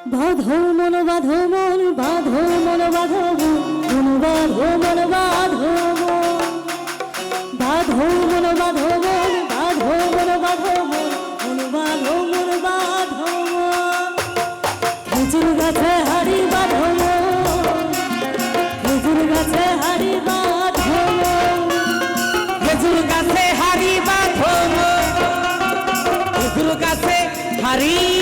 বাঁধো মন বাঁধো মন বাঁধো মন বাঁধো মন বাঁধো মন বাঁধো বাঁধো মন বাঁধো মন বাঁধো মন বাঁধো মন বাঁধো মন বাঁধো খেজুর গাছে হাড়ি বাঁধো খেজুর গাছে হাড়ি বাঁধো খেজুর গাছে হাড়ি বাঁধো খেজুর গাছে হাড়ি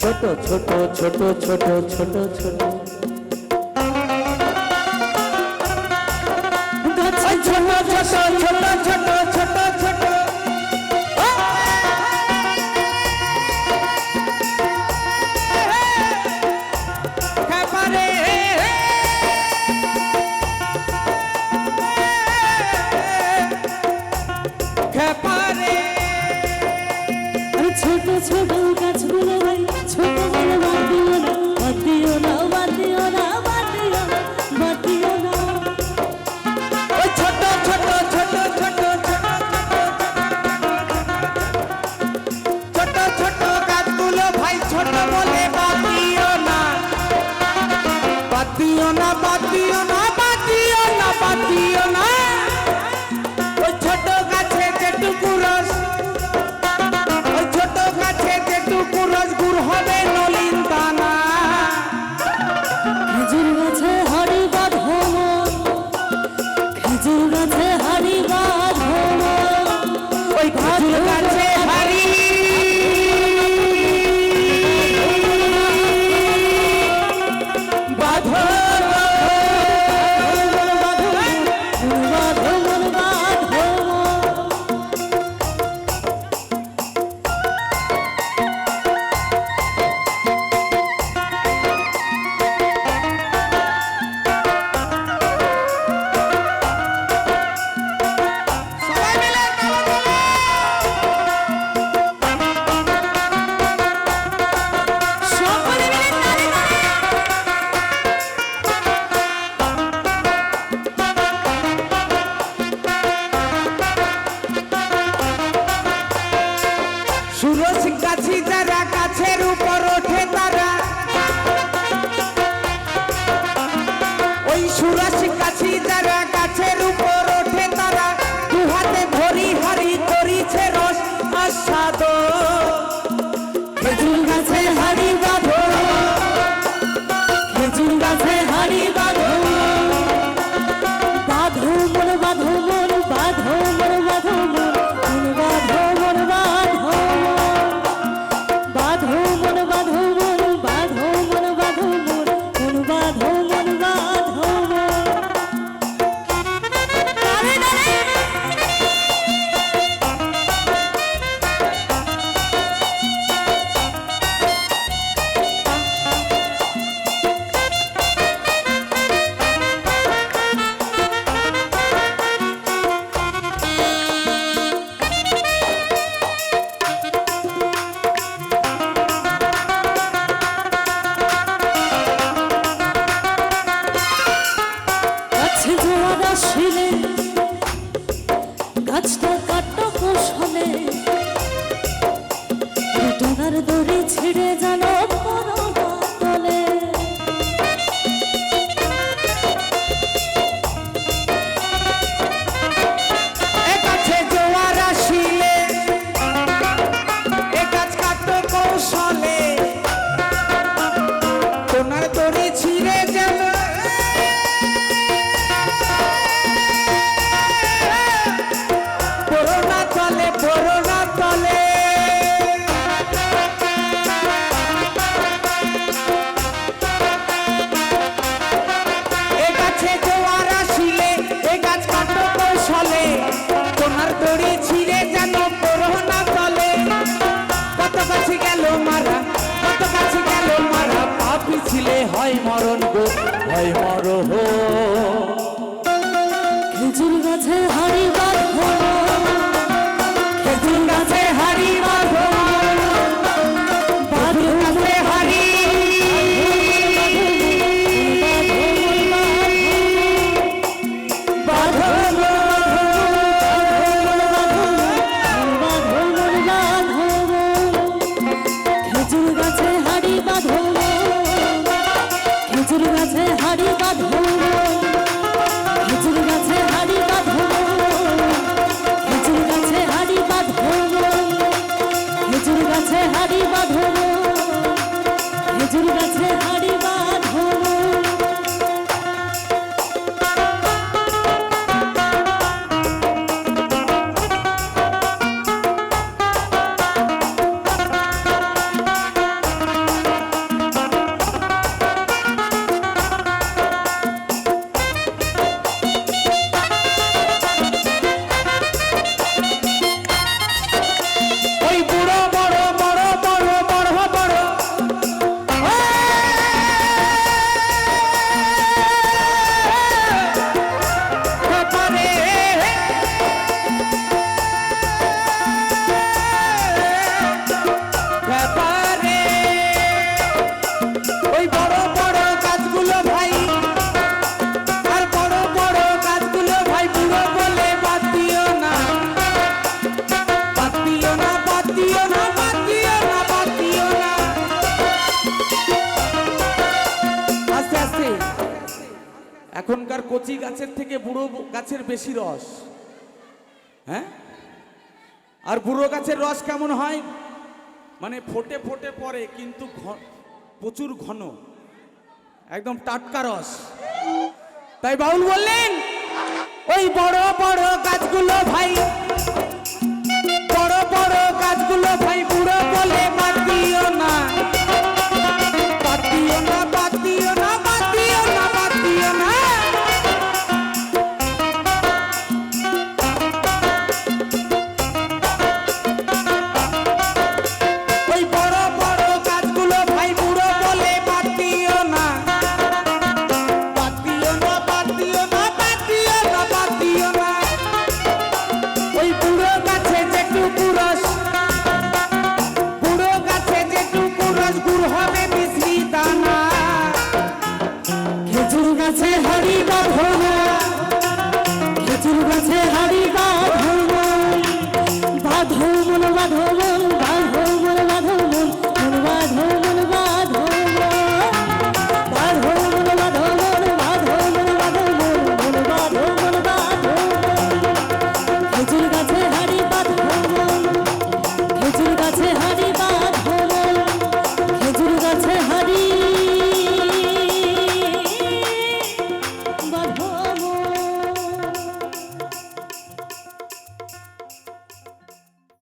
ছোট ছোট ছোট ছোট ছোট ছোট গাছে ছোট ছোট ছোট ছোট ছোট ছোট ছোট ছোট গাছগুলো ভাই ছোট বড় বাদ দিও না বাদ দিও না বাদ দিও না বাদ দিও না ওই ছোট ছোট ছোট ছোট ছোট ছোট গাছগুলো ভাই ছোট বলে বাদ দিও না বাদ দিও না বাদ দিও না বাদ দিও না বাদ দিও না ওই ছোট গাছে যেটুকু রস গুড় হবে নলিন দানা খেজুর গাছে হাড়ি বাঁধো খেজুর গাছে হাড়ি বাঁধো ওই খেজুর গাছে হাড়ি বাঁধো সুরজ গাছি যারা গাছের উপর ওঠে তারা ওই সুরজ গাছি যারা গাছের উপর ওঠে তারা দু হাতে ধরি হারি করিছে রস আস্বাদ খেজুর গাছে হাড়ি বাঁধো খেজুর গাছে হাড়ি বাঁধো বাঁধো মন বাঁধো মন বাঁধো মন বাঁধো মন বাঁধো মন বাঁধো বাঁধো মন বাঁধো মন বাঁধো মন বাঁধো মন বাঁধো মন বাঁধো গাছটা কাটো কোষণে ডোনার দড়ি ছিঁড়ে জানো তলে এ গাছে জোয়ার আসিলে এ গাছ কাটো বাঁচলে হয় মরণ গো, হয় মরণ। খেজুর গাছে হাড়ি বাঁধো, খেজুর গাছে হাড়ি বাঁধো, খেজুর গাছে হাড়ি বাঁধো গো। খেজুর গাছে হাড়ি বাঁধো, খেজুর গাছে হাড়ি বাঁধো, খেজুর গাছে হাড়ি বাঁধো, খেজুর গাছে হাড়ি বাঁধো, খেজুর গাছে হাড়ি বাঁধো, খেজুর গাছে হাড়ি বাঁধো। ওই বুড়ো বড় বড় বড় বড় বড় ব্যাপারে ব্যাপারে ওই বড় বড় গাছগুলো ভাই, আর বড় বড় গাছগুলো ভাই বুড়ো বলে বাদ দিও না, বাদ দিও না, বাদ দিও না, বাদ দিও না, বাদ দিও না। আস্তে আস্তে। এখনকার কচি গাছের থেকে বুড়ো গাছের বেশি রস, হ্যাঁ? আর বুড়ো গাছের রস কেমন হয়? মানে ফোটে ফোটে পড়ে কিন্তু প্রচুর ঘন, একদম টাটকা রস। তাই বাউল বললেন ওই বড় বড় গাছগুলো ভাই, বড় বড় গাছগুলো ভাই বুড়ো বলে